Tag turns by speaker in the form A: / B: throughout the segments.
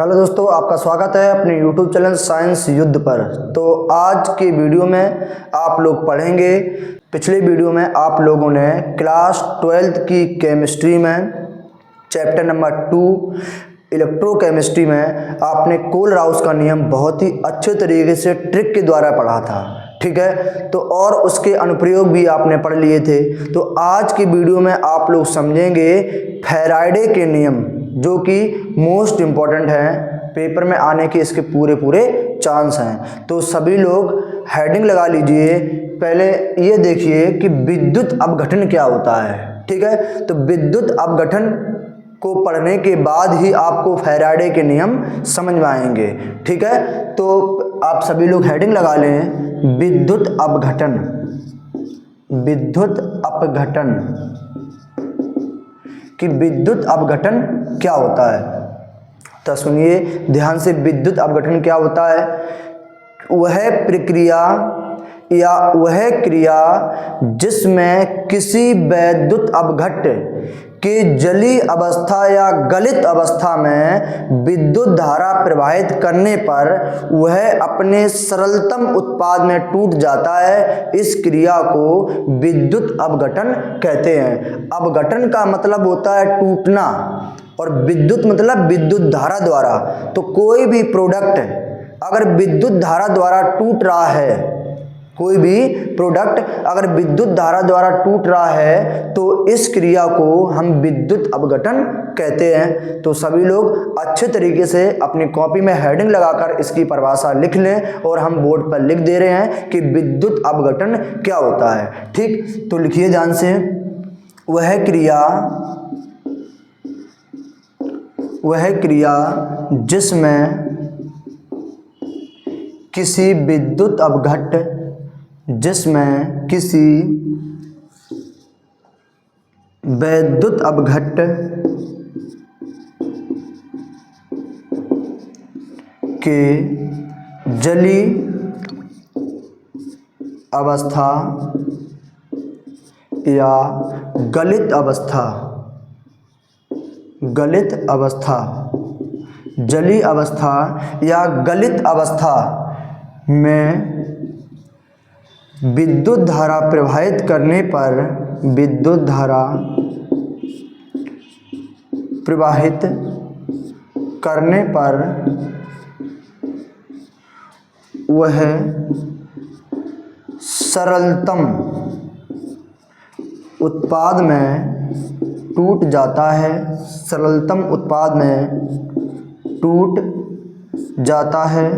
A: Hello दोस्तों, आपका स्वागत है अपने YouTube चैनल साइंस युद्ध पर। तो आज की वीडियो में आप लोग पढ़ेंगे। पिछले वीडियो में आप लोगों ने क्लास 12th की केमिस्ट्री में चैप्टर नंबर 2 इलेक्ट्रोकेमिस्ट्री में आपने कोलराउस का नियम बहुत ही अच्छे तरीके से ट्रिक के द्वारा पढ़ा था, ठीक है। तो और उसके अनुप्रयोग भी आपने पढ़ लिए थे। तो आज की वीडियो में आप लोग समझेंगे फैराडे के नियम, जो कि मोस्ट इम्पॉर्टेंट हैं, पेपर में आने के इसके पूरे चांस हैं। तो सभी लोग हेडिंग लगा लीजिए। पहले ये देखिए कि विद्युत अपघटन क्या होता है, ठीक है। तो विद्युत अपघटन को पढ़ने के बाद ही आपको फैराडे के नियम समझ में आएंगे, ठीक है। तो आप सभी लोग हेडिंग लगा लें, विद्युत अपघटन। विद्युत अपघटन कि विद्युत अपघटन क्या होता है। तो सुनिए ध्यान से, विद्युत अपघटन क्या होता है। वह प्रक्रिया या वह क्रिया जिसमें किसी वैद्युत अपघट के जलीय अवस्था या गलित अवस्था में विद्युत धारा प्रवाहित करने पर वह अपने सरलतम उत्पाद में टूट जाता है, इस क्रिया को विद्युत अपघटन कहते हैं। अपघटन का मतलब होता है टूटना, और विद्युत मतलब विद्युत धारा द्वारा। तो कोई भी प्रोडक्ट अगर विद्युत धारा द्वारा टूट रहा है, कोई भी प्रोडक्ट अगर विद्युत धारा द्वारा टूट रहा है, तो इस क्रिया को हम विद्युत अपघटन कहते हैं। तो सभी लोग अच्छे तरीके से अपनी कॉपी में हेडिंग लगाकर इसकी परिभाषा लिख लें, और हम बोर्ड पर लिख दे रहे हैं कि विद्युत अपघटन क्या होता है, ठीक। तो लिखिए ध्यान से, वह क्रिया जिसमें किसी विद्युत अपघट वैद्युत अपघट के जलीय अवस्था या गलित अवस्था, जलीय अवस्था या गलित अवस्था में विद्युत धारा प्रवाहित करने पर वह सरलतम उत्पाद में टूट जाता है, सरलतम उत्पाद में टूट जाता है,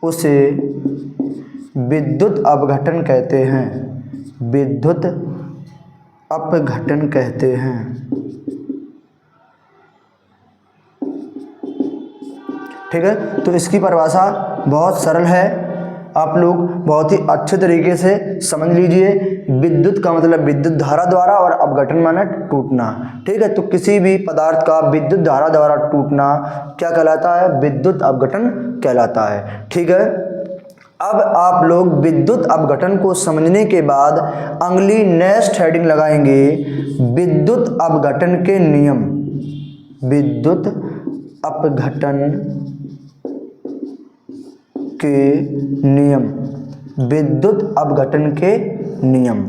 A: उसे विद्युत अपघटन कहते हैं। विद्युत अपघटन कहते हैं, ठीक है। तो इसकी परिभाषा बहुत सरल है, आप लोग बहुत ही अच्छे तरीके से समझ लीजिए। विद्युत का मतलब विद्युत धारा द्वारा, और अपघटन माने टूटना, ठीक है। तो किसी भी पदार्थ का विद्युत धारा द्वारा टूटना क्या कहलाता है, विद्युत अपघटन कहलाता है, ठीक है। अब आप लोग विद्युत अपघटन को समझने के बाद अगली नेक्स्ट हेडिंग लगाएंगे, विद्युत अपघटन के नियम। विद्युत अपघटन के नियम, विद्युत अपघटन के नियम,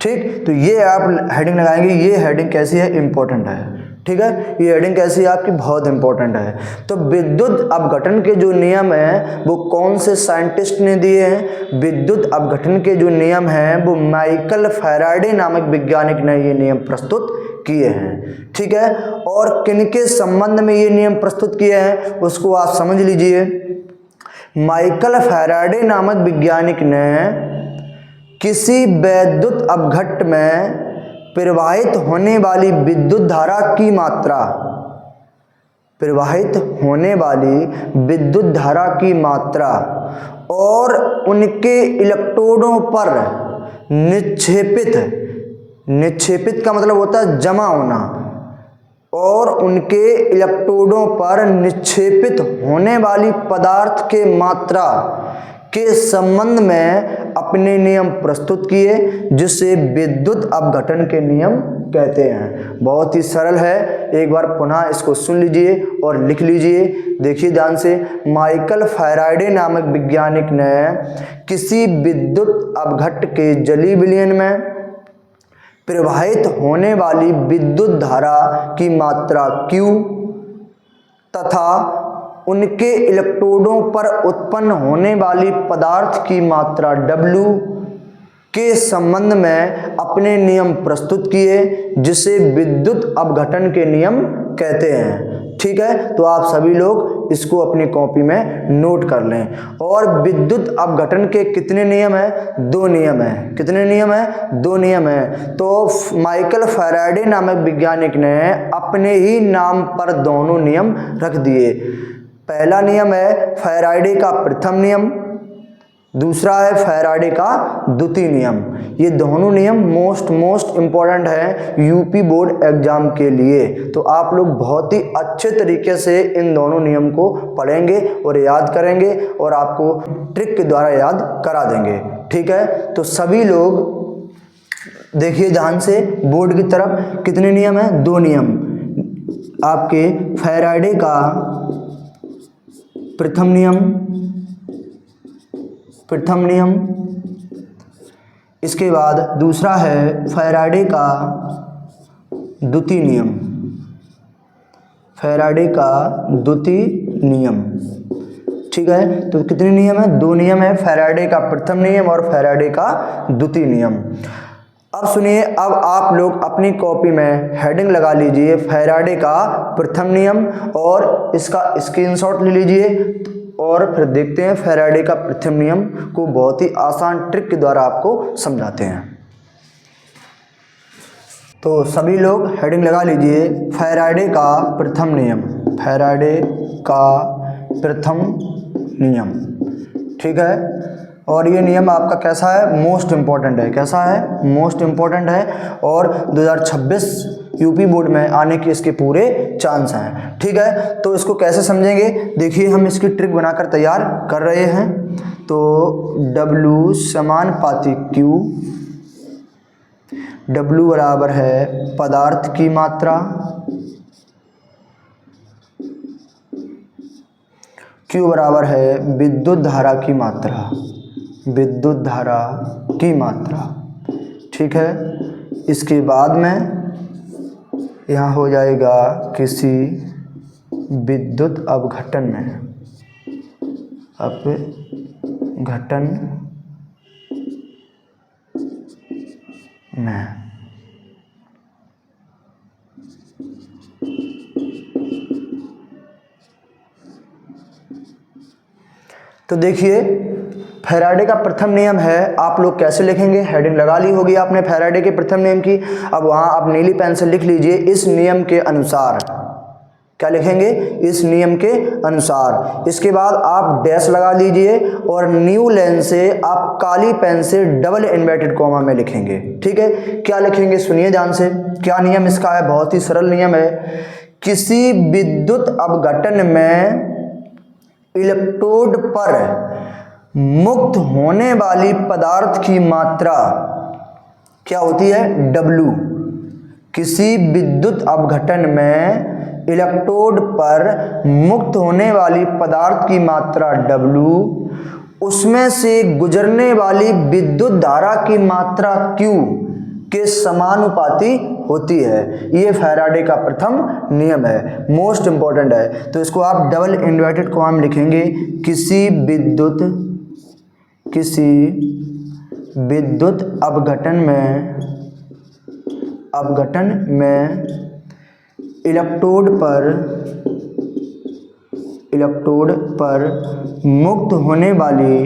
A: ठीक। तो ये आप हेडिंग लगाएंगे। ये हेडिंग कैसी है, इंपॉर्टेंट है, ठीक है। ये हेडिंग कैसी है आपकी, बहुत इंपॉर्टेंट है। तो विद्युत अपघटन के जो नियम हैं वो कौन से साइंटिस्ट ने दिए हैं। विद्युत अपघटन के जो नियम हैं वो माइकल फैराडे नामक वैज्ञानिक ने ये नियम प्रस्तुत किए हैं, ठीक है। और किनके संबंध में ये नियम प्रस्तुत किए हैं उसको आप समझ लीजिए। माइकल फैराडे नामक वैज्ञानिक ने किसी वैद्युत अपघट में प्रवाहित होने वाली विद्युत धारा की मात्रा, और उनके इलेक्ट्रोडों पर निक्षेपित का मतलब होता है जमा होना, और उनके इलेक्ट्रोडों पर निक्षेपित होने वाली पदार्थ के मात्रा के संबंध में अपने नियम प्रस्तुत किए जिसे विद्युत अपघटन के नियम कहते हैं। बहुत ही सरल है, एक बार पुनः इसको सुन लीजिए और लिख लीजिए। देखिए ध्यान से, माइकल फैराडे नामक वैज्ञानिक ने किसी विद्युत अपघट के जली विलयन में प्रवाहित होने वाली विद्युत धारा की मात्रा Q तथा उनके इलेक्ट्रोडों पर उत्पन्न होने वाली पदार्थ की मात्रा W के संबंध में अपने नियम प्रस्तुत किए जिसे विद्युत अपघटन के नियम कहते हैं। ठीक है, तो आप सभी लोग इसको अपनी कॉपी में नोट कर लें। और विद्युत अपघटन के कितने नियम हैं? 2 नियम हैं। कितने नियम हैं? 2 नियम हैं। तो माइकल फैराडे नामक वैज्ञानिक ने अपने ही नाम पर दोनों नियम रख दिए। पहला नियम है फैराडे का प्रथम नियम, दूसरा है फैराडे का द्वितीय नियम। ये दोनों नियम मोस्ट इम्पॉर्टेंट है यूपी बोर्ड एग्जाम के लिए। तो आप लोग बहुत ही अच्छे तरीके से इन दोनों नियम को पढ़ेंगे और याद करेंगे और आपको ट्रिक के द्वारा याद करा देंगे। ठीक है, तो सभी लोग देखिए ध्यान से बोर्ड की तरफ। कितने नियम हैं? 2 नियम। आपके फैराडे का प्रथम नियम, इसके बाद दूसरा है फैराडे का द्वितीय नियम। फैराडे का द्वितीय नियम। ठीक है, तो कितने नियम है? 2 नियम है, फैराडे का प्रथम नियम और फैराडे का द्वितीय नियम। अब सुनिए, अब आप लोग अपनी कॉपी में हेडिंग लगा लीजिए फैराडे का प्रथम नियम और इसका स्क्रीनशॉट ले लीजिए और फिर देखते हैं फैराडे का प्रथम नियम को बहुत ही आसान ट्रिक के द्वारा आपको समझाते हैं। तो सभी लोग हेडिंग लगा लीजिए फैराडे का प्रथम नियम। फैराडे का प्रथम नियम। ठीक है, और ये नियम आपका कैसा है? मोस्ट इम्पॉर्टेंट है। कैसा है? मोस्ट इम्पॉर्टेंट है और 2026 यूपी बोर्ड में आने के इसके पूरे चांस हैं। ठीक है, तो इसको कैसे समझेंगे? देखिए, हम इसकी ट्रिक बनाकर तैयार कर रहे हैं। तो W समानुपाती Q, W बराबर है पदार्थ की मात्रा, Q बराबर है विद्युत धारा की मात्रा। विद्युत धारा की मात्रा। ठीक है, इसके बाद में यहाँ हो जाएगा किसी विद्युत अपघटन में तो देखिए, फैराडे का प्रथम नियम है। आप लोग कैसे लिखेंगे? हेडिंग लगा ली होगी आपने फैराडे के प्रथम नियम की। अब वहाँ आप नीली पेन से लिख लीजिए इस नियम के अनुसार। क्या लिखेंगे? इस नियम के अनुसार। इसके बाद आप डैश लगा लीजिए और न्यू लाइन से आप काली पेन से डबल इन्वर्टेड कॉमा में लिखेंगे। ठीक है, क्या लिखेंगे? सुनिए ध्यान से। क्या नियम इसका है? बहुत ही सरल नियम है। किसी विद्युत अपघटन में इलेक्ट्रोड पर मुक्त होने वाली पदार्थ की मात्रा क्या होती है? W। किसी विद्युत अपघटन में इलेक्ट्रोड पर मुक्त होने वाली पदार्थ की मात्रा W, उसमें से गुजरने वाली विद्युत धारा की मात्रा Q के समानुपाती होती है। ये फैराडे का प्रथम नियम है, मोस्ट इंपॉर्टेंट है। तो इसको आप डबल इन्वर्टेड कॉमा में लिखेंगे। किसी विद्युत अपघटन में इलेक्ट्रोड पर मुक्त होने वाली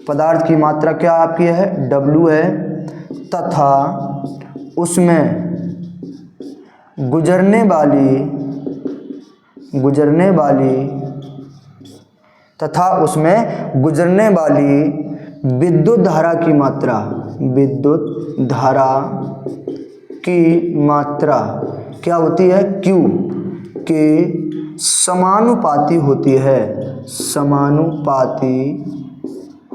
A: पदार्थ की मात्रा क्या आपकी है? W है, तथा उसमें गुजरने वाली विद्युत धारा की मात्रा क्या होती है, Q के समानुपाती होती है, समानुपाती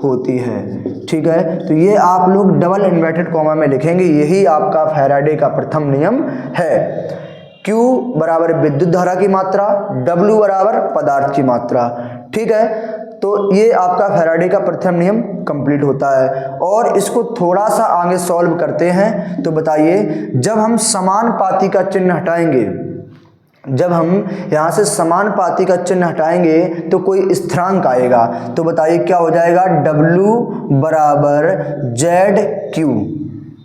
A: होती है। ठीक है, तो ये आप लोग डबल इन्वर्टेड कॉमा में लिखेंगे, यही आपका फैराडे का प्रथम नियम है। Q बराबर विद्युत धारा की मात्रा, W बराबर पदार्थ की मात्रा। ठीक है, तो ये आपका फैराडे का प्रथम नियम कंप्लीट होता है। और इसको थोड़ा सा आगे सॉल्व करते हैं। तो बताइए, जब हम समानुपाती का चिन्ह हटाएंगे, जब हम यहाँ से समानुपाती का चिन्ह हटाएंगे तो कोई स्थिरांक आएगा। तो बताइए क्या हो जाएगा, W बराबर ZQ।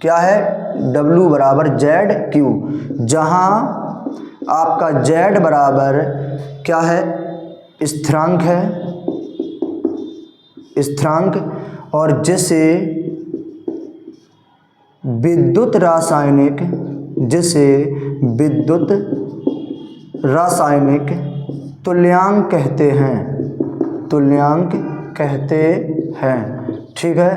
A: क्या है, W बराबर ZQ, जहाँ आपका Z बराबर क्या है, स्थिरांक है, स्थिरांक, और जिसे विद्युत रासायनिक तुल्यांक कहते हैं, तुल्यांक कहते हैं। ठीक है,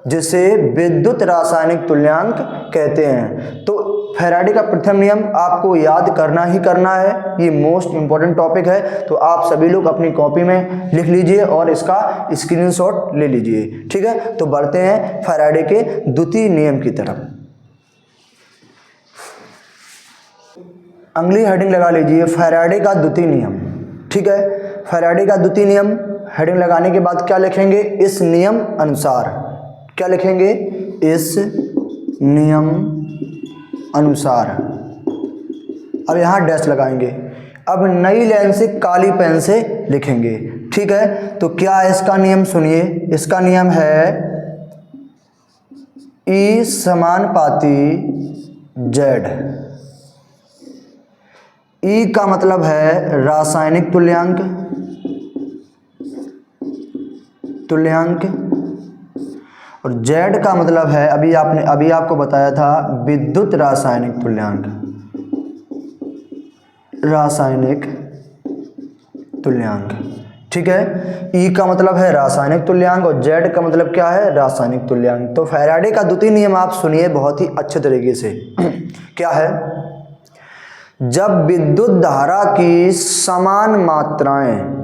A: जिसे विद्युत रासायनिक तुल्यांक कहते हैं। तो फैराडे का प्रथम नियम आपको याद करना ही करना है, ये मोस्ट इंपॉर्टेंट टॉपिक है। तो आप सभी लोग अपनी कॉपी में लिख लीजिए और इसका स्क्रीनशॉट ले लीजिए। ठीक है, तो बढ़ते हैं फैराडे के द्वितीय नियम की तरफ। अगली हेडिंग लगा लीजिए, फैराडे का द्वितीय नियम। ठीक है, फैराडे का द्वितीय नियम हेडिंग लगाने के बाद क्या लिखेंगे, इस नियम अनुसार। क्या लिखेंगे, इस नियम अनुसार। अब यहाँ डैश लगाएंगे। अब नई लाइन से काली पेन से लिखेंगे। ठीक है, तो क्या है इसका नियम, सुनिए। इसका नियम है E समानुपाती Z। E का मतलब है रासायनिक तुल्यांक, और Z का मतलब है, अभी आपको बताया था, विद्युत रासायनिक तुल्यांक, रासायनिक तुल्यांक। ठीक है, E का मतलब है रासायनिक तुल्यांक और Z का मतलब क्या है, रासायनिक तुल्यांक। तो फैराडे का द्वितीय नियम आप सुनिए बहुत ही अच्छे तरीके से। क्या है, जब विद्युत धारा की समान मात्राएं,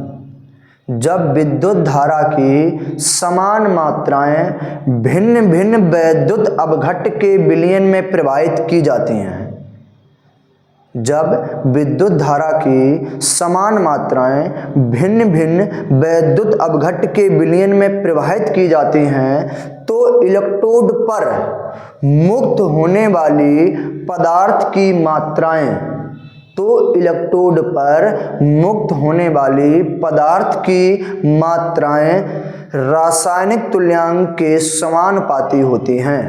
A: जब विद्युत धारा की समान मात्राएं भिन्न भिन्न वैद्युत अपघट्ट के विलयन में प्रवाहित की जाती हैं, जब विद्युत धारा की समान मात्राएं भिन्न भिन्न वैद्युत अपघट्ट के विलयन में प्रवाहित की जाती हैं, तो इलेक्ट्रोड पर मुक्त होने वाली पदार्थ की मात्राएं, तो इलेक्ट्रोड पर मुक्त होने वाली पदार्थ की मात्राएं रासायनिक तुल्यांक के समानुपाती होती हैं।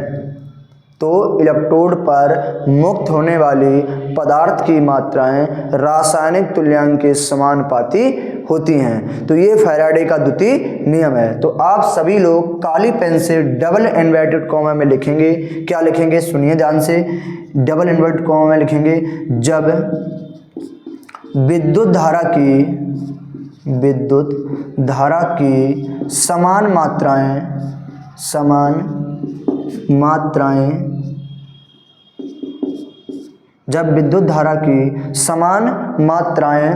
A: तो इलेक्ट्रोड पर मुक्त होने वाली पदार्थ की मात्राएं रासायनिक तुल्यांक के समानुपाती होती हैं। तो ये फैराडे का द्वितीय नियम है। तो आप सभी लोग काली पेन से डबल इन्वर्टेड कॉमा में लिखेंगे। क्या लिखेंगे, सुनिए ध्यान से। डबल इन्वर्टेड कॉमा में लिखेंगे, जब विद्युत धारा की समान मात्राएं जब विद्युत धारा की समान मात्राएं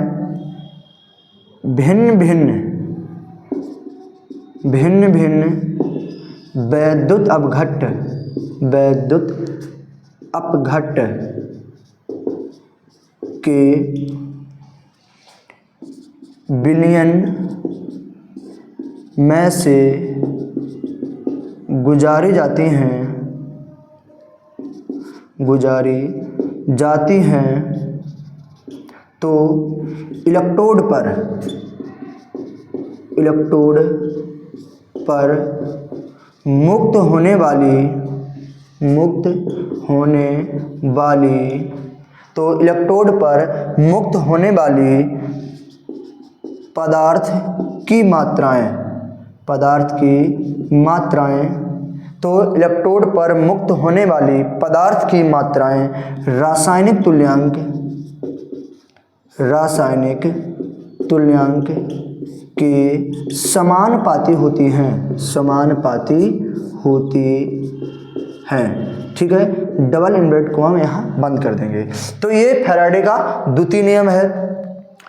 A: भिन्न भिन्न वैद्युत अपघट्ट के विलयन में से गुजारी जाती हैं, तो इलेक्ट्रोड पर मुक्त होने वाली पदार्थ की मात्राएं तो इलेक्ट्रोड पर मुक्त होने वाली पदार्थ की मात्राएं रासायनिक तुल्यांक के समानुपाती होती हैं। ठीक है, डबल इन्वर्ट को हम यहाँ बंद कर देंगे। तो ये फैराडे का द्वितीय नियम है,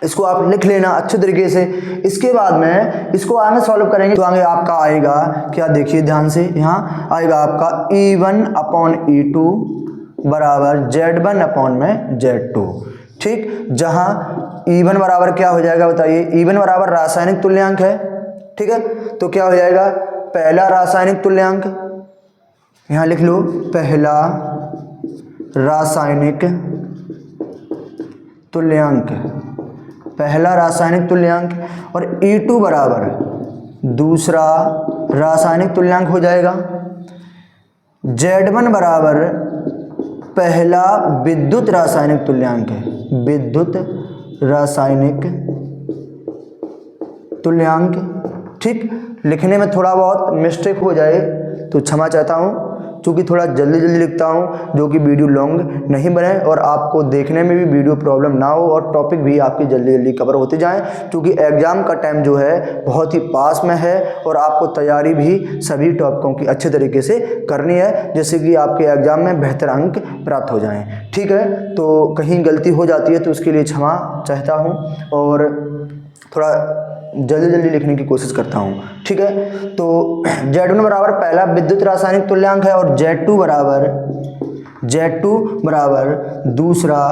A: इसको आप लिख लेना अच्छे तरीके से। इसके बाद में इसको आगे सॉल्व करेंगे तो आगे आपका आएगा क्या, देखिए ध्यान से, यहाँ आएगा आपका E1 अपॉन E2 बराबर Z1 अपॉन में Z2। ठीक, जहाँ E1 बराबर क्या हो जाएगा बताइए, E1 बराबर रासायनिक तुल्यांक है। ठीक है, तो क्या हो जाएगा, पहला रासायनिक तुल्यांक, यहाँ लिख लो पहला रासायनिक तुल्यांक, पहला रासायनिक तुल्यांक, और E2 बराबर दूसरा रासायनिक तुल्यांक हो जाएगा। Z1 बराबर पहला विद्युत रासायनिक तुल्यांक है, विद्युत रासायनिक तुल्यांक। ठीक, लिखने में थोड़ा बहुत मिस्टेक हो जाए तो क्षमा चाहता हूँ, क्योंकि थोड़ा जल्दी जल्दी लिखता हूँ, जो कि वीडियो लॉन्ग नहीं बने और आपको देखने में भी वीडियो प्रॉब्लम ना हो और टॉपिक भी आपकी जल्दी जल्दी कवर होते जाएं, क्योंकि एग्ज़ाम का टाइम जो है बहुत ही पास में है और आपको तैयारी भी सभी टॉपिकों की अच्छे तरीके से करनी है, जैसे कि आपके एग्ज़ाम में बेहतर अंक प्राप्त हो जाएँ। ठीक है, तो कहीं गलती हो जाती है तो उसके लिए क्षमा चाहता हूँ और थोड़ा जल्दी जल्दी लिखने की कोशिश करता हूँ। ठीक है, तो Z1 बराबर पहला विद्युत रासायनिक तुल्यांक है और Z2 बराबर दूसरा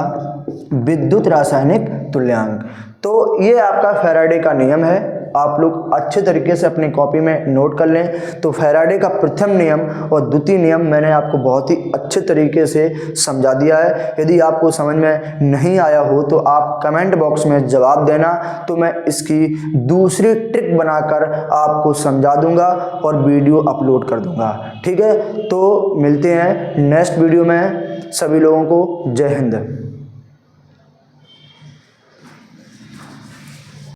A: विद्युत रासायनिक तुल्यांक। तो ये आपका फैराडे का नियम है, आप लोग अच्छे तरीके से अपनी कॉपी में नोट कर लें। तो फैराडे का प्रथम नियम और द्वितीय नियम मैंने आपको बहुत ही अच्छे तरीके से समझा दिया है। यदि आपको समझ में नहीं आया हो तो आप कमेंट बॉक्स में जवाब देना, तो मैं इसकी दूसरी ट्रिक बनाकर आपको समझा दूंगा और वीडियो अपलोड कर दूंगा। ठीक है, तो मिलते हैं नेक्स्ट वीडियो में। सभी लोगों को जय हिंद।